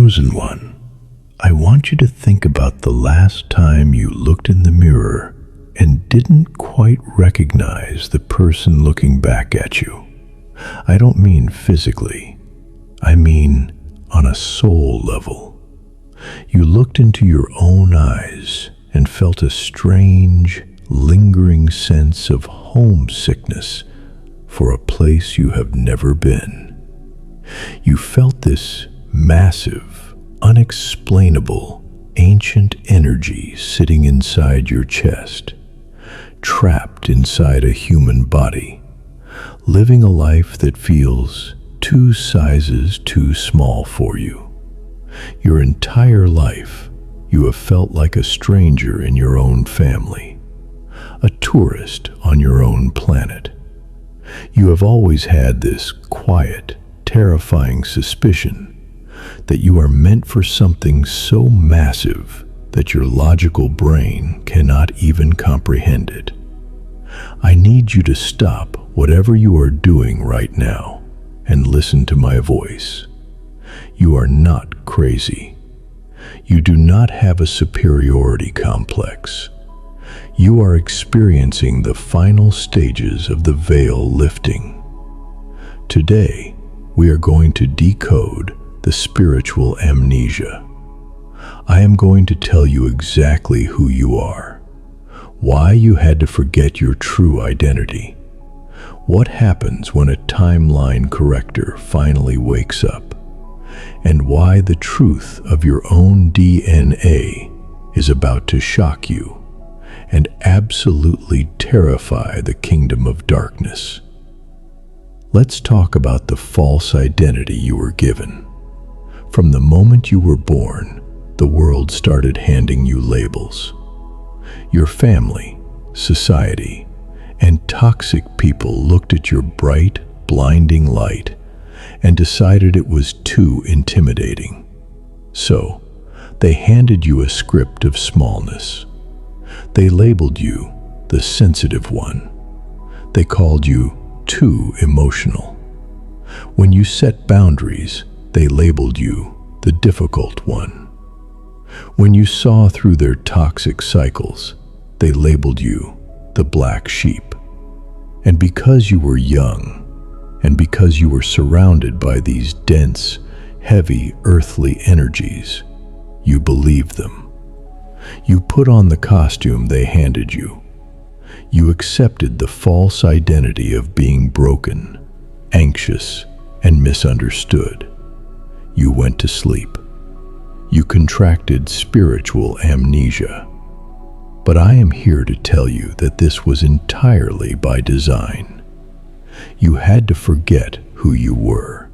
chosen one, I want you to think about the last time you looked in the mirror and didn't quite recognize the person looking back at you. I don't mean physically, I mean on a soul level. You looked into your own eyes and felt a strange, lingering sense of homesickness for a place you have never been. You felt this massive, unexplainable, ancient energy sitting inside your chest, trapped inside a human body, living a life that feels 2 sizes too small for you. Your entire life, you have felt like a stranger in your own family, a tourist on your own planet. You have always had this quiet, terrifying suspicion that you are meant for something so massive that your logical brain cannot even comprehend it. I need you to stop whatever you are doing right now and listen to my voice. You are not crazy. You do not have a superiority complex. You are experiencing the final stages of the veil lifting. Today, we are going to decode the spiritual amnesia. I am going to tell you exactly who you are, why you had to forget your true identity, what happens when a timeline corrector finally wakes up, and why the truth of your own DNA is about to shock you and absolutely terrify the kingdom of darkness. Let's talk about the false identity you were given. From the moment you were born, the world started handing you labels. Your family, society, and toxic people looked at your bright, blinding light and decided it was too intimidating. So, they handed you a script of smallness. They labeled you the sensitive one. They called you too emotional. When you set boundaries, they labeled you the difficult one. When you saw through their toxic cycles, they labeled you the black sheep. And because you were young, and because you were surrounded by these dense, heavy, earthly energies, you believed them. You put on the costume they handed you. You accepted the false identity of being broken, anxious, and misunderstood. You went to sleep. You contracted spiritual amnesia. But I am here to tell you that this was entirely by design. You had to forget who you were.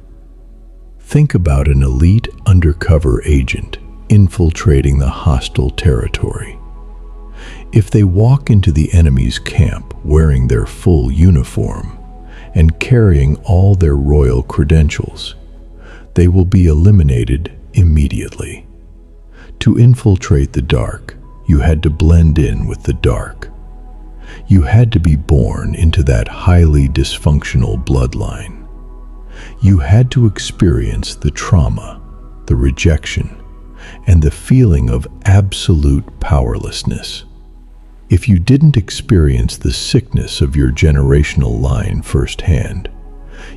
Think about an elite undercover agent infiltrating the hostile territory. If they walk into the enemy's camp wearing their full uniform and carrying all their royal credentials, they will be eliminated immediately. To infiltrate the dark, you had to blend in with the dark. You had to be born into that highly dysfunctional bloodline. You had to experience the trauma, the rejection, and the feeling of absolute powerlessness. If you didn't experience the sickness of your generational line firsthand,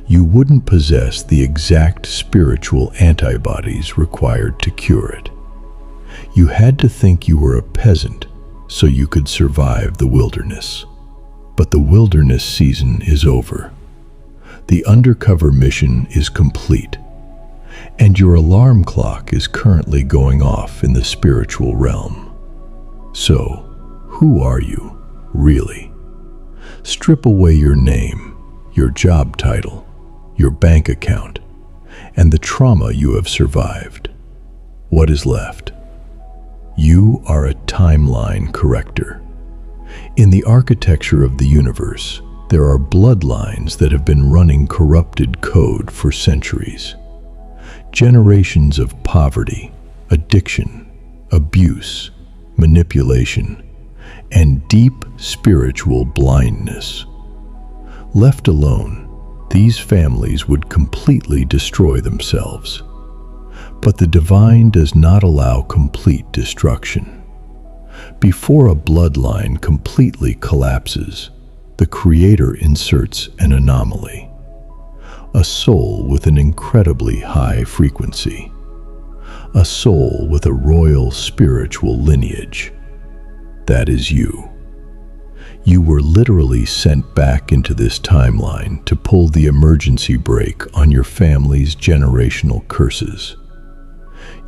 you wouldn't possess the exact spiritual antibodies required to cure it. You had to think you were a peasant so you could survive the wilderness. But the wilderness season is over. The undercover mission is complete, and your alarm clock is currently going off in the spiritual realm. So, who are you, really? Strip away your name, your job title, your bank account, and the trauma you have survived. What is left? You are a timeline corrector. In the architecture of the universe, there are bloodlines that have been running corrupted code for centuries. Generations of poverty, addiction, abuse, manipulation, and deep spiritual blindness. Left alone, these families would completely destroy themselves. But the divine does not allow complete destruction. Before a bloodline completely collapses, the Creator inserts an anomaly, a soul with an incredibly high frequency, a soul with a royal spiritual lineage. That is you. You were literally sent back into this timeline to pull the emergency brake on your family's generational curses.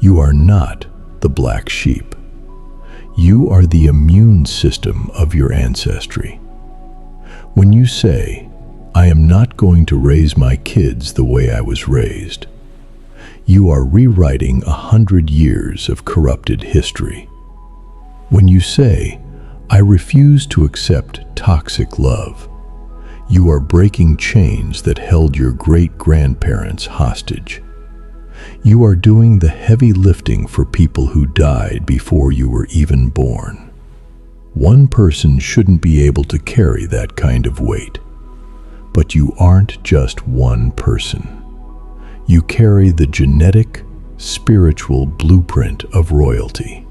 You are not the black sheep. You are the immune system of your ancestry. When you say, "I am not going to raise my kids the way I was raised," you are rewriting 100 years of corrupted history. When you say, "I refuse to accept toxic love," you are breaking chains that held your great-grandparents hostage. You are doing the heavy lifting for people who died before you were even born. One person shouldn't be able to carry that kind of weight. But you aren't just one person. You carry the genetic, spiritual blueprint of royalty.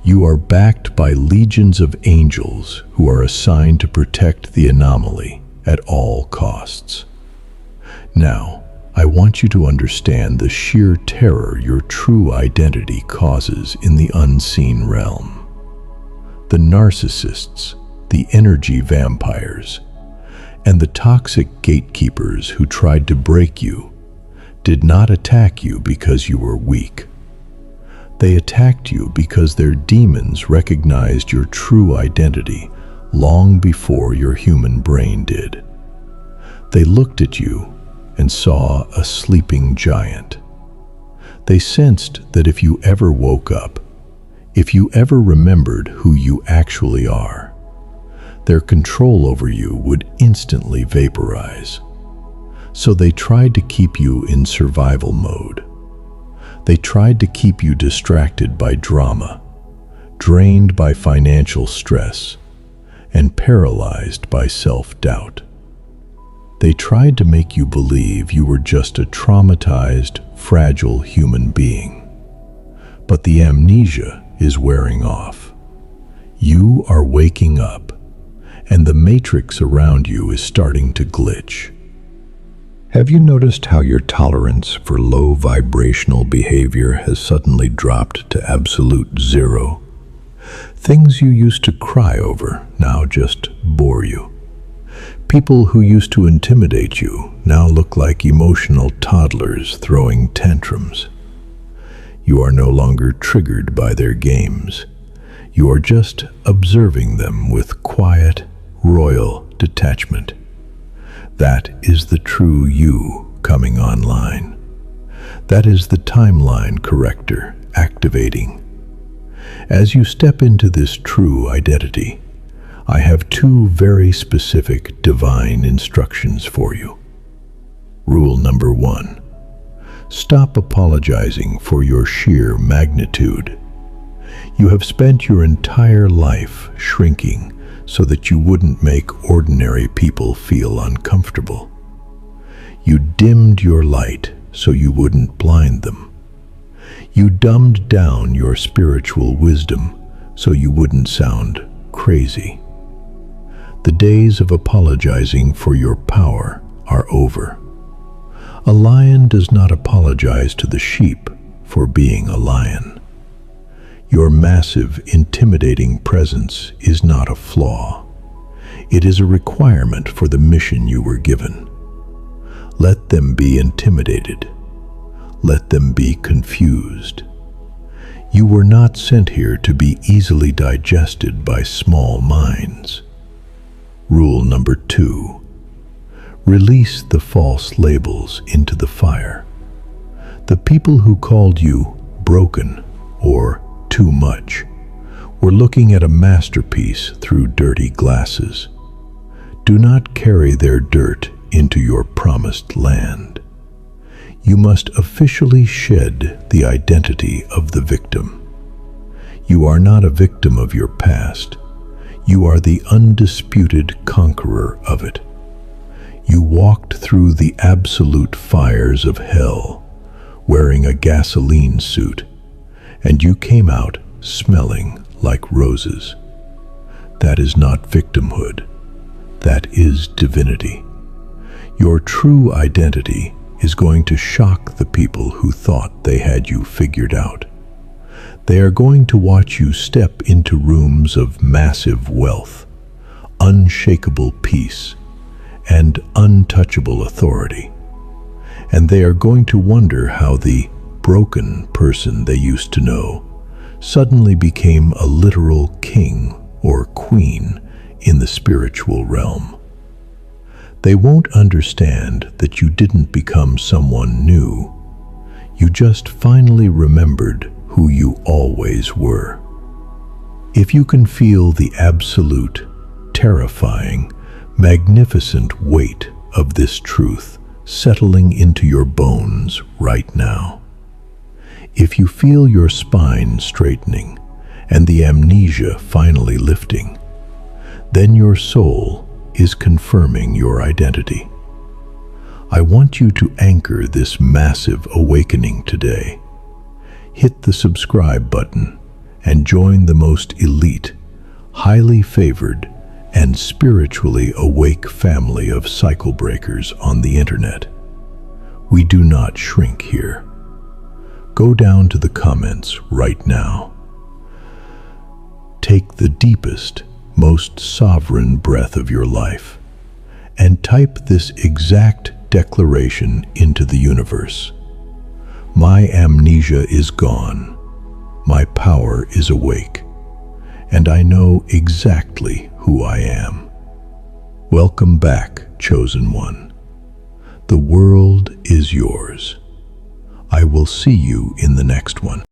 You are backed by legions of angels who are assigned to protect the anomaly at all costs. Now, I want you to understand the sheer terror your true identity causes in the unseen realm. The narcissists, the energy vampires, and the toxic gatekeepers who tried to break you did not attack you because you were weak. They attacked you because their demons recognized your true identity long before your human brain did. They looked at you and saw a sleeping giant. They sensed that if you ever woke up, if you ever remembered who you actually are, their control over you would instantly vaporize. So they tried to keep you in survival mode. They tried to keep you distracted by drama, drained by financial stress, and paralyzed by self-doubt. They tried to make you believe you were just a traumatized, fragile human being. But the amnesia is wearing off. You are waking up, and the matrix around you is starting to glitch. Have you noticed how your tolerance for low vibrational behavior has suddenly dropped to absolute zero? Things you used to cry over now just bore you. People who used to intimidate you now look like emotional toddlers throwing tantrums. You are no longer triggered by their games. You are just observing them with quiet, royal detachment. That is the true you coming online. That is the timeline corrector activating. As you step into this true identity, I have two very specific divine instructions for you. Rule number 1. Stop apologizing for your sheer magnitude. You have spent your entire life shrinking so that you wouldn't make ordinary people feel uncomfortable. You dimmed your light so you wouldn't blind them. You dumbed down your spiritual wisdom so you wouldn't sound crazy. The days of apologizing for your power are over. A lion does not apologize to the sheep for being a lion. Your massive, intimidating presence is not a flaw. It is a requirement for the mission you were given. Let them be intimidated. Let them be confused. You were not sent here to be easily digested by small minds. Rule number 2. Release the false labels into the fire. The people who called you broken or too much were looking at a masterpiece through dirty glasses. Do not carry their dirt into your promised land. You must officially shed the identity of the victim. You are not a victim of your past. You are the undisputed conqueror of it. You walked through the absolute fires of hell wearing a gasoline suit, and you came out smelling like roses. That is not victimhood. That is divinity. Your true identity is going to shock the people who thought they had you figured out. They are going to watch you step into rooms of massive wealth, unshakable peace, and untouchable authority. And they are going to wonder how the broken person they used to know suddenly became a literal king or queen in the spiritual realm. They won't understand that you didn't become someone new. You just finally remembered who you always were. If you can feel the absolute, terrifying, magnificent weight of this truth settling into your bones right now, if you feel your spine straightening and the amnesia finally lifting, then your soul is confirming your identity. I want you to anchor this massive awakening today. Hit the subscribe button and join the most elite, highly favored, and spiritually awake family of cycle breakers on the internet. We do not shrink here. Go down to the comments right now. Take the deepest, most sovereign breath of your life and type this exact declaration into the universe. My amnesia is gone. My power is awake. And I know exactly who I am. Welcome back, chosen one. The world is yours. I will see you in the next one.